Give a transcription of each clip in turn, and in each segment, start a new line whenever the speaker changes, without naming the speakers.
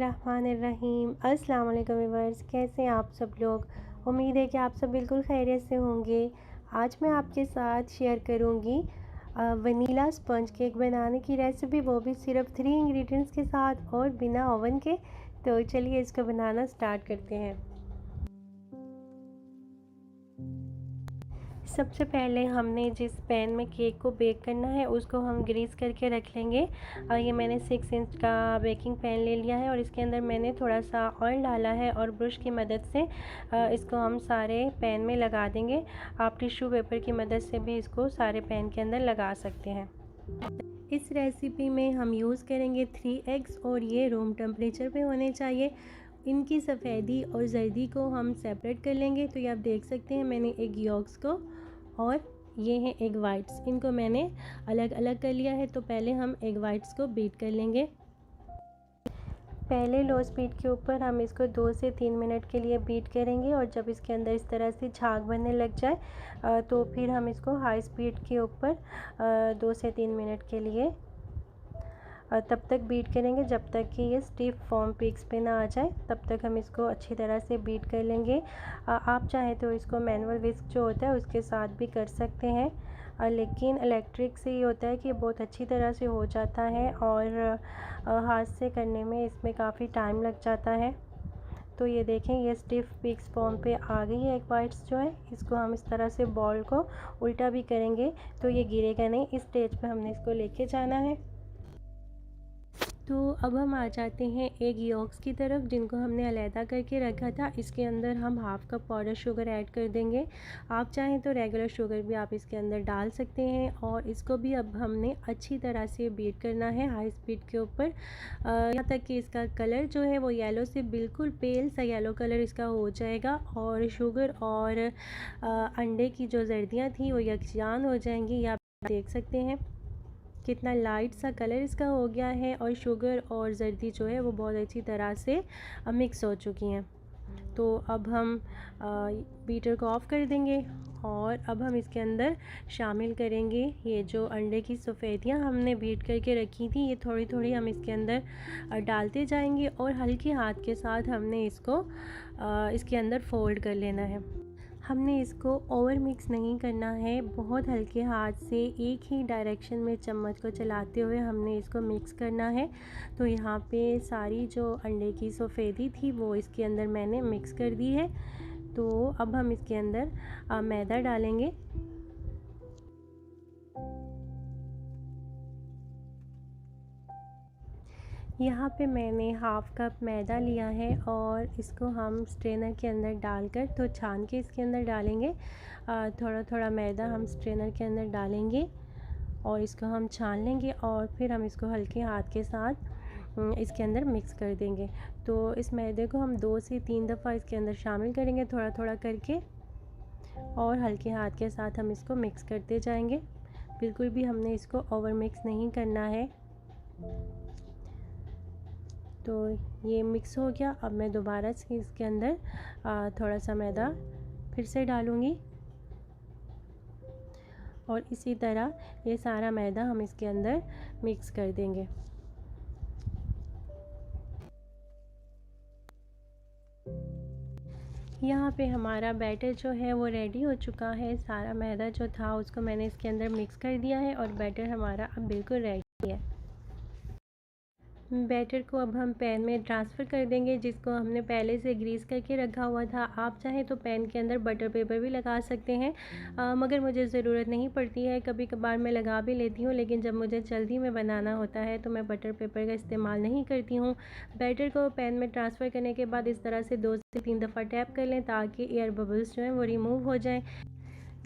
बिस्मिल्लाहिर्रहमानिर्रहीम। अस्सलाम वालेकुम व्यूअर्स, कैसे हैं आप सब लोग। उम्मीद है कि आप सब बिल्कुल खैरियत से होंगे। आज मैं आपके साथ शेयर करूंगी वनीला स्पंज केक बनाने की रेसिपी, वो भी सिर्फ 3 इंग्रेडिएंट्स के साथ और बिना ओवन के। तो चलिए इसको बनाना स्टार्ट करते हैं। सबसे पहले हमने जिस पैन में केक को बेक करना है उसको हम ग्रीस करके रख लेंगे। ये मैंने 6 इंच का बेकिंग पैन ले लिया है और इसके अंदर मैंने थोड़ा सा ऑयल डाला है और ब्रश की मदद से इसको हम सारे पैन में लगा देंगे। आप टिश्यू पेपर की मदद से भी इसको सारे पैन के अंदर लगा सकते हैं। इस रेसिपी में हम यूज़ करेंगे 3 एग्स और ये रूम टेम्परेचर पे होने चाहिए। इनकी सफ़ेदी और जर्दी को हम सेपरेट कर लेंगे। तो ये आप देख सकते हैं, मैंने एग यॉक्स को और ये हैं एग वाइट्स, इनको मैंने अलग अलग कर लिया है। तो पहले हम एग वाइट्स को बीट कर लेंगे। पहले लो स्पीड के ऊपर हम इसको 2 से 3 मिनट के लिए बीट करेंगे और जब इसके अंदर इस तरह से झाग बनने लग जाए तो फिर हम इसको हाई स्पीड के ऊपर 2 से 3 मिनट के लिए तब तक बीट करेंगे जब तक कि ये स्टिफ फॉर्म पीक्स पे ना आ जाए। तब तक हम इसको अच्छी तरह से बीट कर लेंगे। आप चाहें तो इसको मैनुअल विस्क जो होता है उसके साथ भी कर सकते हैं, लेकिन इलेक्ट्रिक से ये होता है कि बहुत अच्छी तरह से हो जाता है और हाथ से करने में इसमें काफ़ी टाइम लग जाता है। तो ये देखें, ये स्टिफ पीक्स फॉर्म पे आ गई है एग वाइट्स जो है। इसको हम इस तरह से बॉल को उल्टा भी करेंगे तो ये गिरेगा नहीं। इस स्टेज पे हमने इसको लेके जाना है। तो अब हम आ जाते हैं एग यॉक्स की तरफ, जिनको हमने अलहदा करके रखा था। इसके अंदर हम half cup powder sugar add कर देंगे। आप चाहें तो रेगुलर शुगर भी आप इसके अंदर डाल सकते हैं और इसको भी अब हमने अच्छी तरह से बीट करना है हाई स्पीड के ऊपर, यहाँ तक कि इसका कलर जो है वो येलो से बिल्कुल पेल सा येलो कलर इसका हो जाएगा और शुगर और अंडे की जो जर्दियाँ थी वो यकजान हो जाएंगी। ये आप देख सकते हैं कितना लाइट सा कलर इसका हो गया है और शुगर और जर्दी जो है वो बहुत अच्छी तरह से मिक्स हो चुकी हैं। तो अब हम बीटर को ऑफ़ कर देंगे और अब हम इसके अंदर शामिल करेंगे ये जो अंडे की सफ़ेदियाँ हमने बीट करके रखी थी। ये थोड़ी थोड़ी हम इसके अंदर डालते जाएंगे और हल्के हाथ के साथ हमने इसको इसके अंदर फ़ोल्ड कर लेना है। हमने इसको ओवर मिक्स नहीं करना है, बहुत हल्के हाथ से एक ही डायरेक्शन में चम्मच को चलाते हुए हमने इसको मिक्स करना है। तो यहाँ पे सारी जो अंडे की सफ़ेदी थी वो इसके अंदर मैंने मिक्स कर दी है। तो अब हम इसके अंदर मैदा डालेंगे। यहाँ पे मैंने हाफ़ कप मैदा लिया है और इसको हम स्ट्रेनर के अंदर डालकर तो छान के इसके अंदर डालेंगे। थोड़ा थोड़ा मैदा हम स्ट्रेनर के अंदर डालेंगे और इसको हम छान लेंगे और फिर हम इसको हल्के हाथ के साथ इसके अंदर मिक्स कर देंगे। तो इस मैदे को हम 2 से 3 दफ़ा इसके अंदर शामिल करेंगे थोड़ा थोड़ा करके और हल्के हाथ के साथ हम इसको मिक्स करते जाएंगे। बिल्कुल भी हमने इसको ओवर मिक्स नहीं करना है। तो ये मिक्स हो गया। अब मैं दोबारा से इसके अंदर थोड़ा सा मैदा फिर से डालूँगी और इसी तरह ये सारा मैदा हम इसके अंदर मिक्स कर देंगे। यहाँ पे हमारा बैटर जो है वो रेडी हो चुका है। सारा मैदा जो था उसको मैंने इसके अंदर मिक्स कर दिया है और बैटर हमारा अब बिल्कुल रेडी है। बैटर को अब हम पैन में ट्रांसफ़र कर देंगे, जिसको हमने पहले से ग्रीस करके रखा हुआ था। आप चाहें तो पैन के अंदर बटर पेपर भी लगा सकते हैं, मगर मुझे ज़रूरत नहीं पड़ती है। कभी कभार मैं लगा भी लेती हूँ, लेकिन जब मुझे जल्दी में बनाना होता है तो मैं बटर पेपर का इस्तेमाल नहीं करती हूँ। बैटर को पैन में ट्रांसफ़र करने के बाद इस तरह से 2 से 3 दफ़ा टैप कर लें ताकि एयर बबल्स जो हैं वो रिमूव हो जाएँ।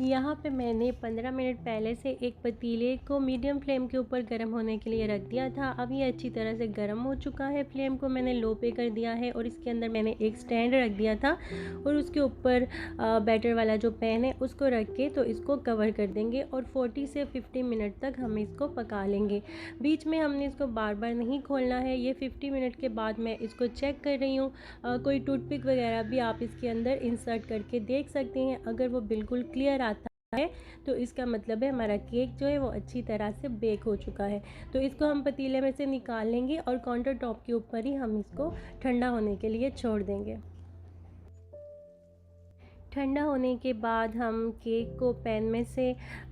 यहाँ पे मैंने 15 मिनट पहले से एक पतीले को मीडियम फ्लेम के ऊपर गर्म होने के लिए रख दिया था। अब ये अच्छी तरह से गर्म हो चुका है। फ्लेम को मैंने लो पे कर दिया है और इसके अंदर मैंने एक स्टैंड रख दिया था और उसके ऊपर बैटर वाला जो पैन है उसको रख के तो इसको कवर कर देंगे और 40 से 50 मिनट तक हम इसको पका लेंगे। बीच में हमने इसको बार बार नहीं खोलना है। ये 50 मिनट के बाद मैं इसको चेक कर रही हूँ। कोई टूथपिक वगैरह भी आप इसके अंदर इंसर्ट करके देख सकते हैं। अगर वो बिल्कुल क्लियर आता है तो इसका मतलब है हमारा केक जो है वो अच्छी तरह से बेक हो चुका है। तो इसको हम पतीले में से निकाल लेंगे और काउंटर टॉप के ऊपर ही हम इसको ठंडा होने के लिए छोड़ देंगे। ठंडा होने के बाद हम केक को पैन में से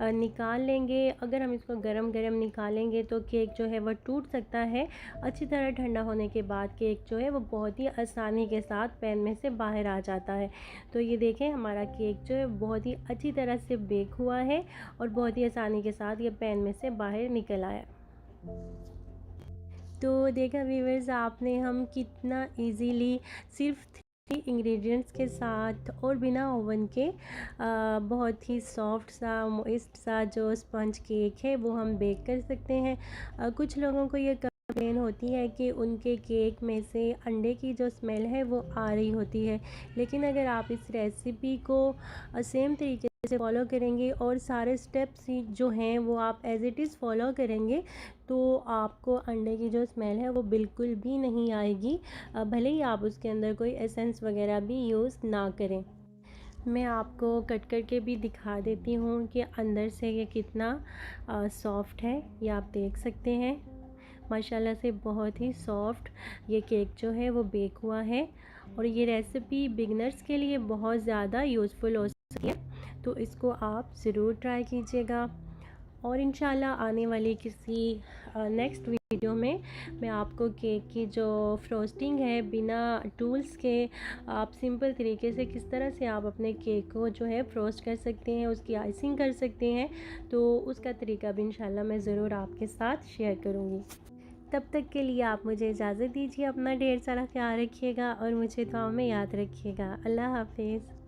निकाल लेंगे। अगर हम इसको गरम गरम निकालेंगे तो केक जो है वो टूट सकता है। अच्छी तरह ठंडा होने के बाद केक जो है वो बहुत ही आसानी के साथ पैन में से बाहर आ जाता है। तो ये देखें हमारा केक जो है बहुत ही अच्छी तरह से बेक हुआ है और बहुत ही आसानी के साथ ये पैन में से बाहर निकल आया। तो देखा व्यूअर्स आपने हम कितना इजीली सिर्फ इंग्रेडिएंट्स के साथ और बिना ओवन के बहुत ही सॉफ्ट सा मॉइस्ट सा जो स्पंज केक है वो हम बेक कर सकते हैं। कुछ लोगों को ये कंप्लेन होती है कि उनके केक में से अंडे की जो स्मेल है वो आ रही होती है, लेकिन अगर आप इस रेसिपी को सेम तरीके से फॉलो करेंगे और सारे स्टेप्स जो हैं वो आप एज़ इट इज़ फॉलो करेंगे तो आपको अंडे की जो स्मेल है वो बिल्कुल भी नहीं आएगी, भले ही आप उसके अंदर कोई एसेंस वगैरह भी यूज़ ना करें। मैं आपको कट करके भी दिखा देती हूँ कि अंदर से ये कितना सॉफ्ट है, ये आप देख सकते हैं। माशाल्लाह से बहुत ही सॉफ्ट ये केक जो है वो बेक हुआ है और ये रेसिपी बिगनर्स के लिए बहुत ज़्यादा यूज़फुल हो सकती है, तो इसको आप ज़रूर ट्राई कीजिएगा। और इंशाल्लाह आने वाली किसी नेक्स्ट वीडियो में मैं आपको केक की जो फ्रोस्टिंग है बिना टूल्स के आप सिंपल तरीके से किस तरह से आप अपने केक को जो है फ्रोस्ट कर सकते हैं, उसकी आइसिंग कर सकते हैं, तो उसका तरीका भी इंशाल्लाह मैं ज़रूर आपके साथ शेयर करूँगी। तब तक के लिए आप मुझे इजाज़त दीजिए। अपना ढेर सारा ख्याल रखिएगा और मुझे दुआओं में याद रखिएगा। अल्लाह हाफिज़।